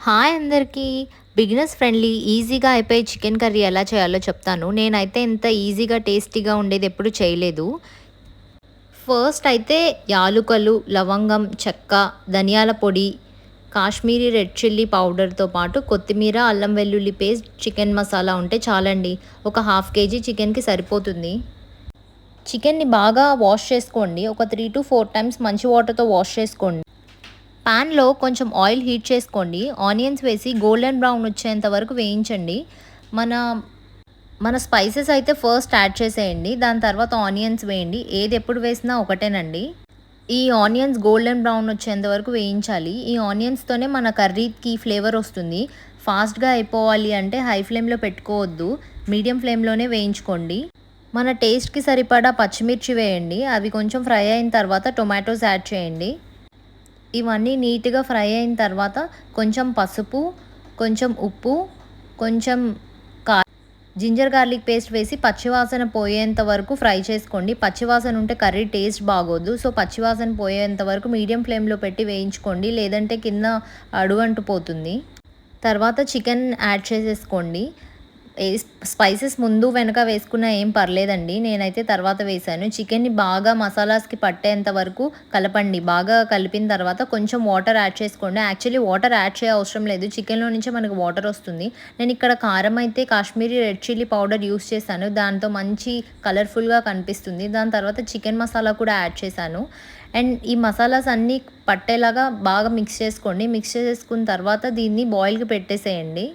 Hi అందరికీ. Beginners friendly ఈజీగా అయిపోయే చికెన్ కర్రీ ఎలా చేయాలో చెప్తాను. నేనైతే ఇంత ఈజీగా టేస్టీగా ఉండేది ఎప్పుడు చేయలేదు. ఫస్ట్ అయితే యాలుకలు, లవంగం, చెక్క, ధనియాల పొడి, కాశ్మీరీ రెడ్ చిల్లీ పౌడర్తో పాటు కొత్తిమీర, అల్లం వెల్లుల్లి పేస్ట్, చికెన్ మసాలా ఉంటే చాలండి. ఒక హాఫ్ కేజీ చికెన్కి సరిపోతుంది. చికెన్ని బాగా వాష్ చేసుకోండి. ఒక 3-4 టైమ్స్ మంచి వాటర్తో వాష్ చేసుకోండి. పాన్లో కొంచెం ఆయిల్ హీట్ చేసుకోండి. ఆనియన్స్ వేసి గోల్డెన్ బ్రౌన్ వచ్చేంత వరకు వేయించండి. మన మన స్పైసెస్ అయితే ఫస్ట్ యాడ్ చేసేయండి. దాని తర్వాత ఆనియన్స్ వేయండి. ఏది ఎప్పుడు వేసినా ఒకటేనండి. ఈ ఆనియన్స్ గోల్డెన్ బ్రౌన్ వచ్చేంత వరకు వేయించాలి. ఈ ఆనియన్స్తోనే మన కర్రీకి ఫ్లేవర్ వస్తుంది. ఫాస్ట్గా అయిపోవాలి అంటే హై ఫ్లేమ్లో పెట్టుకోవద్దు, మీడియం ఫ్లేమ్లోనే వేయించుకోండి. మన టేస్ట్కి సరిపడా పచ్చిమిర్చి వేయండి. అవి కొంచెం ఫ్రై అయిన తర్వాత టొమాటోస్ యాడ్ చేయండి. ఇవన్నీ నీట్గా ఫ్రై అయిన తర్వాత కొంచెం పసుపు, కొంచెం ఉప్పు, కొంచెం కా జింజర్ గార్లిక్ పేస్ట్ వేసి పచ్చివాసన పోయేంత వరకు ఫ్రై చేసుకోండి. పచ్చివాసన ఉంటే కర్రీ టేస్ట్ బాగోదు. సో పచ్చివాసన పోయేంత వరకు మీడియం ఫ్లేమ్లో పెట్టి వేయించుకోండి, లేదంటే కింద అడుగంటుపోతుంది. తర్వాత చికెన్ యాడ్ చేసేసుకోండి. స్పైసెస్ ముందు వెనక వేసుకున్నా ఏం పర్లేదండి. నేనైతే తర్వాత వేశాను. చికెన్ని బాగా మసాలాస్కి పట్టేంత వరకు కలపండి. బాగా కలిపిన తర్వాత కొంచెం వాటర్ యాడ్ చేసుకోండి. యాక్చువల్లీ వాటర్ యాడ్ చేయ అవసరం లేదు, చికెన్లో నుంచే మనకు వాటర్ వస్తుంది. నేను ఇక్కడ కారం అయితే Kashmiri red chilli powder use చేశాను. దాంతో మంచి కలర్ఫుల్గా కనిపిస్తుంది. దాని తర్వాత చికెన్ మసాలా కూడా యాడ్ చేశాను. అండ్ ఈ మసాలాస్ అన్నీ పట్టేలాగా బాగా మిక్స్ చేసుకోండి. మిక్స్ చేసుకున్న తర్వాత దీన్ని బాయిల్కి పెట్టేసేయండి.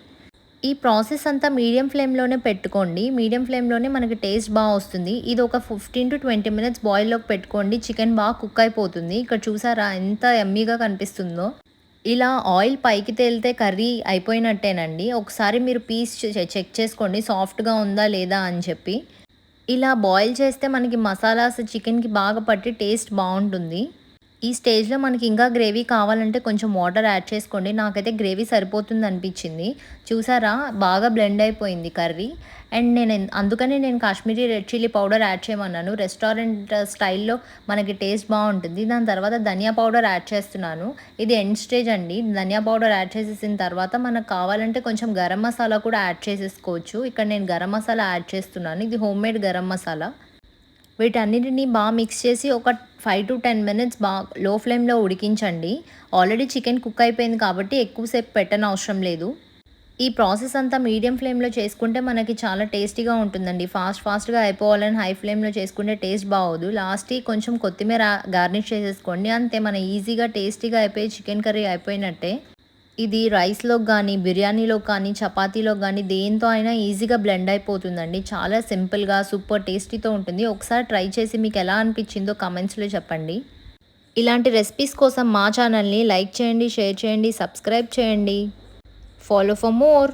ఈ ప్రాసెస్ అంతా మీడియం ఫ్లేమ్లోనే పెట్టుకోండి. మీడియం ఫ్లేమ్లోనే మనకి టేస్ట్ బాగా వస్తుంది. ఇది ఒక 15-20 మినిట్స్ బాయిల్లోకి పెట్టుకోండి. చికెన్ బాగా కుక్ అయిపోతుంది. ఇక్కడ చూసారా ఎంత యమ్మీగా కనిపిస్తుందో. ఇలా ఆయిల్ పైకి తేలితే కర్రీ అయిపోయినట్టేనండి. ఒకసారి మీరు పీస్ చెక్ చేసుకోండి సాఫ్ట్గా ఉందా లేదా అని చెప్పి. ఇలా బాయిల్ చేస్తే మనకి మసాలాస్ చికెన్కి బాగా పట్టి టేస్ట్ బాగుంటుంది. ఈ స్టేజ్లో మనకి ఇంకా గ్రేవీ కావాలంటే కొంచెం వాటర్ యాడ్ చేసుకోండి. నాకైతే గ్రేవీ సరిపోతుంది అనిపించింది. చూసారా బాగా బ్లెండ్ అయిపోయింది కర్రీ. అండ్ అందుకనే నేను Kashmiri red chilli powder add చేయమన్నాను. రెస్టారెంట్ స్టైల్లో మనకి టేస్ట్ బాగుంటుంది. దాని తర్వాత ధనియా పౌడర్ యాడ్ చేస్తున్నాను. ఇది ఎండ్ స్టేజ్ అండి. ధనియా పౌడర్ యాడ్ చేసేసిన తర్వాత మనకు కావాలంటే కొంచెం గరం మసాలా కూడా యాడ్ చేసేసుకోవచ్చు. ఇక్కడ నేను గరం మసాలా యాడ్ చేస్తున్నాను. ఇది హోమ్ మేడ్ గరం మసాలా. వీటన్నిటిని బాగా మిక్స్ చేసి ఒక 5-10 మినిట్స్ బాగా లో ఫ్లేమ్లో ఉడికించండి. ఆల్రెడీ చికెన్ కుక్ అయిపోయింది కాబట్టి ఎక్కువసేపు పెట్టనవసరం లేదు. ఈ ప్రాసెస్ అంతా మీడియం ఫ్లేమ్లో చేసుకుంటే మనకి చాలా టేస్టీగా ఉంటుందండి. ఫాస్ట్గా అయిపోవాలని హై ఫ్లేమ్లో చేసుకుంటే టేస్ట్ బాగోదు. లాస్ట్కి కొంచెం కొత్తిమీర గార్నిష్ చేసేసుకోండి. అంతే, మన ఈజీగా టేస్టీగా అయిపోయి చికెన్ కర్రీ అయిపోయినట్టే. ఇది రైస్‌లోకి గానీ, బిర్యానీలోకి కానీ, చపాతీలోకి గానీ దేనితో అయినా ఈజీగా బ్లెండ్ అయిపోతుందండి. చాలా సింపుల్‌గా సూపర్ టేస్టీతో ఉంటుంది. ఒకసారి ట్రై చేసి మీకు ఎలా అనిపించిందో కామెంట్స్‌లో చెప్పండి. ఇలాంటి రెసిపీస్ కోసం మా ఛానల్‌ని లైక్ చేయండి, షేర్ చేయండి, సబ్స్క్రైబ్ చేయండి. Follow for more.